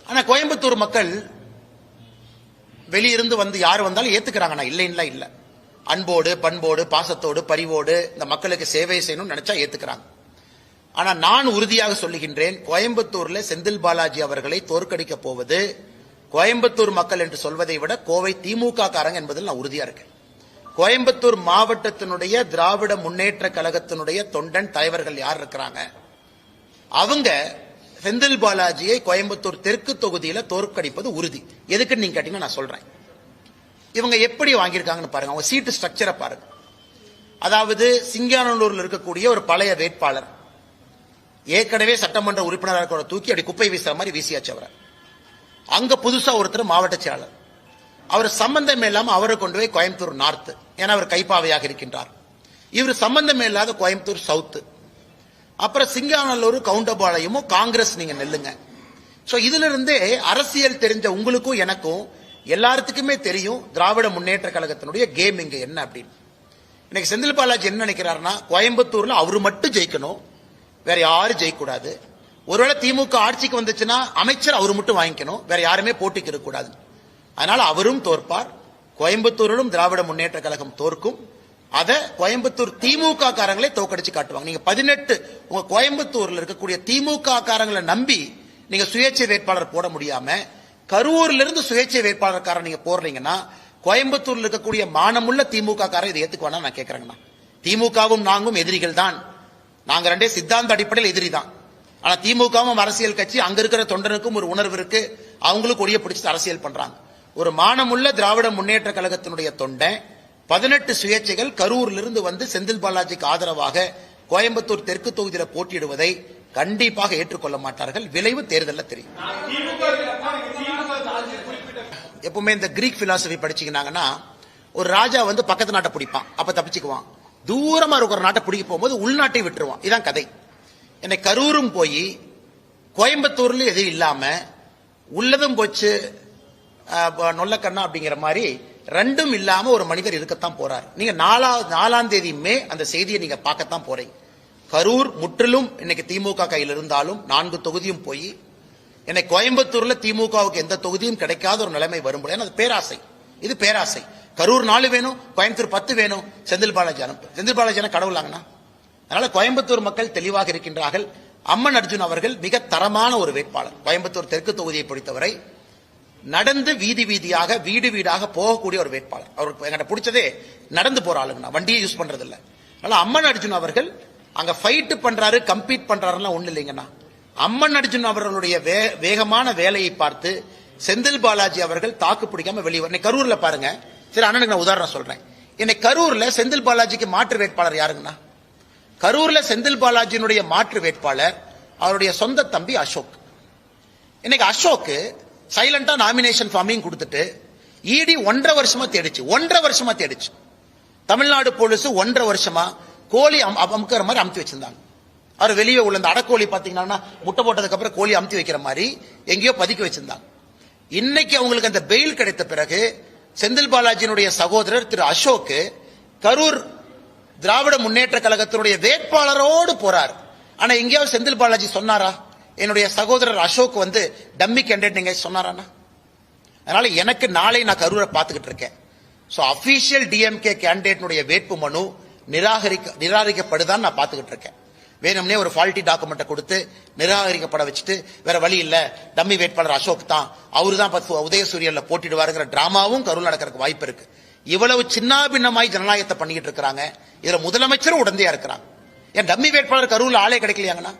ஆனா கோயம்புத்தூர் மக்கள் வெளியிருந்து வந்து யார் வந்தாலும் ஏத்துக்கிறாங்க. இல்லைன்னா இல்ல, அன்போடு பண்போடு பாசத்தோடு பரிவோடு இந்த மக்களுக்கு சேவை செய்யணும்னு நினைச்சா ஏத்துக்கிறாங்க. ஆனா நான் உறுதியாக சொல்லுகின்றேன், கோயம்புத்தூர்ல செந்தில் பாலாஜி அவர்களை தோற்கடிக்க போவது கோயம்புத்தூர் மக்கள் என்று சொல்வதை விட கோவை திமுக காரங்க என்பதில் நான் உறுதியா இருக்கேன். கோயம்புத்தூர் மாவட்டத்தினுடைய திராவிட முன்னேற்ற கழகத்தினுடைய தொண்டன் தலைவர்கள் யார் இருக்கிறாங்க, அவங்க செந்தில் பாலாஜியை கோயம்புத்தூர் தெற்கு தொகுதியில தோற்கடிப்பது உறுதி. எதுக்குன்னு நீங்க கேட்டீங்கன்னா நான் சொல்றேன். இவங்க எப்படி வாங்கியிருக்காங்கன்னு பாருங்க, அவங்க சீட்டு ஸ்ட்ரக்சரை பாருங்க. அதாவது சிங்கானல்லூர்ல இருக்கக்கூடிய ஒரு பழைய வேட்பாளர் ஏற்கனவே சட்டமன்ற உறுப்பினராக தூக்கி அப்படி குப்பை வீசுற மாதிரி வீசியாச்சு அவரை. அங்க புதுசா ஒருத்தர் மாவட்ட செயலாளர், அவர் சம்பந்தம் இல்லாம அவரை கொண்டு போய் கோயம்புத்தூர் நார்த், ஏன்னா அவர் கைப்பாவையாக இருக்கின்றார். இவர் சம்பந்தம் இல்லாத கோயம்புத்தூர் சவுத், அப்புறம் சிங்கானல்லூர் கவுண்டபாளையமும் காங்கிரஸ் நீங்க நெல்லுங்க. சோ இதுல இருந்தே அரசியல் தெரிஞ்ச உங்களுக்கும் எனக்கும் எல்லாத்துக்குமே தெரியும் திராவிட முன்னேற்ற கழகத்தினுடைய கேம் இங்க என்ன அப்படின்னு. இன்னைக்கு செந்தில் பாலாஜி என்ன நினைக்கிறாருன்னா, கோயம்புத்தூர்ல அவரு மட்டும் ஜெயிக்கணும், வேற யாரும் ஜெயிக்கூடாது. ஒருவேளை திமுக ஆட்சிக்கு வந்துச்சுன்னா அமைச்சர் அவரு மட்டும் வாங்கிக்கணும், வேற யாருமே போட்டிக்கு இருக்கக்கூடாது. அதனால அவரும் தோற்பார், கோயம்புத்தூரிலும் திராவிட முன்னேற்ற கழகம் தோற்கும். அத கோயம்புத்தூர் திமுக காரங்களே தோக்கடிச்சு காட்டுவாங்க. நீங்க 18 உங்க கோயம்புத்தூர்ல இருக்கக்கூடிய திமுக காரங்களை நம்பி நீங்க சுயேட்சை வேட்பாளர் போட முடியாம கரூர்ல இருந்து சுயேட்சை வேட்பாளர்காரன் நீங்க போடுறீங்கன்னா, கோயம்புத்தூர்ல இருக்கக்கூடிய மானமுள்ள திமுக காரன் இதை ஏத்துக்குவானா நான் கேட்கறேங்கண்ணா. திமுகவும் நாங்களும் எதிரிகள் தான், நாங்க ரெண்டே சித்தாந்த அடிப்படையில் எதிரி தான். ஆனா திமுகவும் அரசியல் கட்சி, அங்க இருக்கிற தொண்டனுக்கும் ஒரு உணர்வு இருக்கு, அவங்களுக்கு கொடிய பிடிச்சு அரசியல் பண்றாங்க. ஒரு மானமுள்ள திராவிட முன்னேற்ற கழகத்தினுடைய தொண்டன் 18 சுயேட்சைகள் கரூர்ல இருந்து வந்து செந்தில் பாலாஜிக்கு ஆதரவாக கோயம்புத்தூர் தெற்கு தொகுதியில போட்டியிடுவதை கண்டிப்பாக ஏற்றுக்கொள்ள மாட்டார்கள். விளைவு தேர்தலில் தெரியும். எப்பவுமே இந்த கிரீக் பிலாசபி படிச்சீங்கன்னா, ஒரு ராஜா வந்து பக்கத்து நாட்டை பிடிப்பான், அப்ப தப்பிச்சுக்குவான். தூரமா இருக்கிற நாட்டை பிடிக்க போகும்போது உள்நாட்டை விட்டுருவான். இதான் கதை. என்னை கரூரும் போய் கோயம்புத்தூர்ல எதுவும் இல்லாம உள்ளதும் போச்சு நொல்லக்கண்ணா அப்படிங்கிற மாதிரி ரெண்டும் இல்லாம ஒரு மனிதர் இருக்கத்தான் போறார். நீங்க 4ஆம் தேதி மே அந்த செய்தியை நீங்க பார்க்கத்தான் போறீங்க. கரூர் முற்றிலும் இன்னைக்கு திமுக கையில் இருந்தாலும் 4 தொகுதியும் போய் என்னை கோயம்புத்தூர்ல திமுகவுக்கு எந்த தொகுதியும் கிடைக்காத ஒரு நிலைமை வரும்போது அது பேராசை. இது பேராசை. கரூர் 4 வேணும், கோயம்புத்தூர் 10 வேணும், செந்தில் பாலாஜி அனுப்பு. செந்தில் பாலாஜி கடவுளாங்கண்ணா. அதனால கோயம்புத்தூர் மக்கள் தெளிவாக இருக்கின்றார்கள். அம்மன் அர்ஜுன் அவர்கள் மிக தரமான ஒரு வேட்பாளர். கோயம்புத்தூர் தெற்கு தொகுதியை பொறுத்தவரை நடந்து வீதி வீதியாக வீடு வீடாக போகக்கூடிய ஒரு வேட்பாளர். அவருக்கு என்கிட்ட பிடிச்சதே நடந்து போற ஆளுங்கண்ணா, வண்டியை யூஸ் பண்றது இல்ல. அதனால அம்மன் அர்ஜுன் அவர்கள் அங்க ஃபைட் பண்றாரு, கம்பீட் பண்றாருன்னா ஒண்ணு இல்லைங்கண்ணா. அம்மன் அர்ஜுன் அவர்களுடைய வேகமான வேலையை பார்த்து செந்தில் பாலாஜி அவர்கள் தாக்கு பிடிக்காம வெளியே. கரூர்ல பாருங்க, சரி அண்ணனுக்கு நான் உதாரணம் சொல்றேன். இன்னைக்கு கரூர்ல செந்தில் பாலாஜிக்கு மாற்று வேட்பாளர் யாருங்கண்ணா? கரூர்ல செந்தில் பாலாஜியினுடைய மாற்று வேட்பாளர் அவருடைய சொந்த தம்பி அசோக். இன்னைக்கு அசோக் சைலண்டா நாமினேஷன் ஃபார்மையும் கொடுத்துட்டு இடி 1.5 வருஷமா தேடிச்சு. தமிழ்நாடு போலீஸ் 1.5 வருஷமா கோழி அமுக்கிற மாதிரி அமுத்தி வச்சிருந்தாங்க. அவர் வெளியே உள்ள அந்த அடக்கோழி பாத்தீங்கன்னா முட்டை போட்டதுக்கு அப்புறம் கோழி அமுத்தி வைக்கிற மாதிரி எங்கேயோ பதுக்கி வச்சிருந்தாங்க. இன்னைக்கு அவங்களுக்கு அந்த பெயில் கிடைத்த பிறகு செந்தில் பாலாஜியினுடைய சகோதரர் திரு அசோக் கரூர் திராவிட முன்னேற்ற கழகத்தினுடைய வேட்பாளரோடு போறார். ஆனா எங்கேயாவது செந்தில் பாலாஜி சொன்னாரா என்னுடைய சகோதரர் அசோக் வந்து டம்மி கேண்டிடேட் நீங்க சொன்னாரானா? அதனால எனக்கு நாளை நான் கரூரை பார்த்துக்கிட்டு இருக்கேன். சோ அபிஷியல் டிஎம்கே கேண்டிடேட் வேட்பு மனு நிராகரிக்கப்படுதான் நான் பார்த்துக்கிட்டு இருக்கேன். வேணும்னே ஒரு ஃபால்ட்டி டாக்குமெண்ட்டை கொடுத்து நிராகரிக்கப்பட வச்சுட்டு வேற வழி இல்ல டம்மி வேட்பாளர் அசோக் தான், அவரு தான் உதயசூரியன்ல போட்டிடுவாருங்கிற டிராமாவும் கரூர் நடக்கிறதுக்கு வாய்ப்பு இருக்கு. இவ்வளவு சின்னாபின்னமாய் ஜனநாயகத்தை பண்ணிக்கிட்டு இருக்காங்க. இதுல முதலமைச்சரும் உடந்தையா இருக்கிறாங்க. ஏன் டம்மி வேட்பாளர் கரூர்ல ஆளே கிடைக்கலையாங்கண்ணா?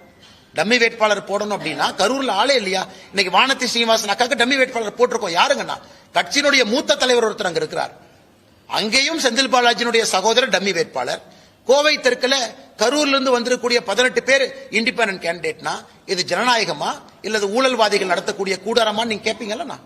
டம்மி வேட்பாளர் போடணும் அப்படின்னா கரூர்ல ஆளே இல்லையா? இன்னைக்கு வானதி ஸ்ரீனிவாசன் அக்காக்கு டம்மி வேட்பாளர் போட்டிருக்கோம். யாருங்கண்ணா? கட்சியினுடைய மூத்த தலைவர் ஒருத்தர் அங்க இருக்கிறார். அங்கேயும் செந்தில் பாலாஜியினுடைய சகோதரர் டம்மி வேட்பாளர். கோவை தெற்குல கரூர்ல இருந்து வந்திருக்கக்கூடிய 18 பேர் இண்டிபெண்டன்ட் கேண்டிடேட்னா இது ஜனநாயகமா இல்லது ஊழல்வாதிகள் நடத்தக்கூடிய கூடாரமா நீங்க கேட்பீங்கல்ல?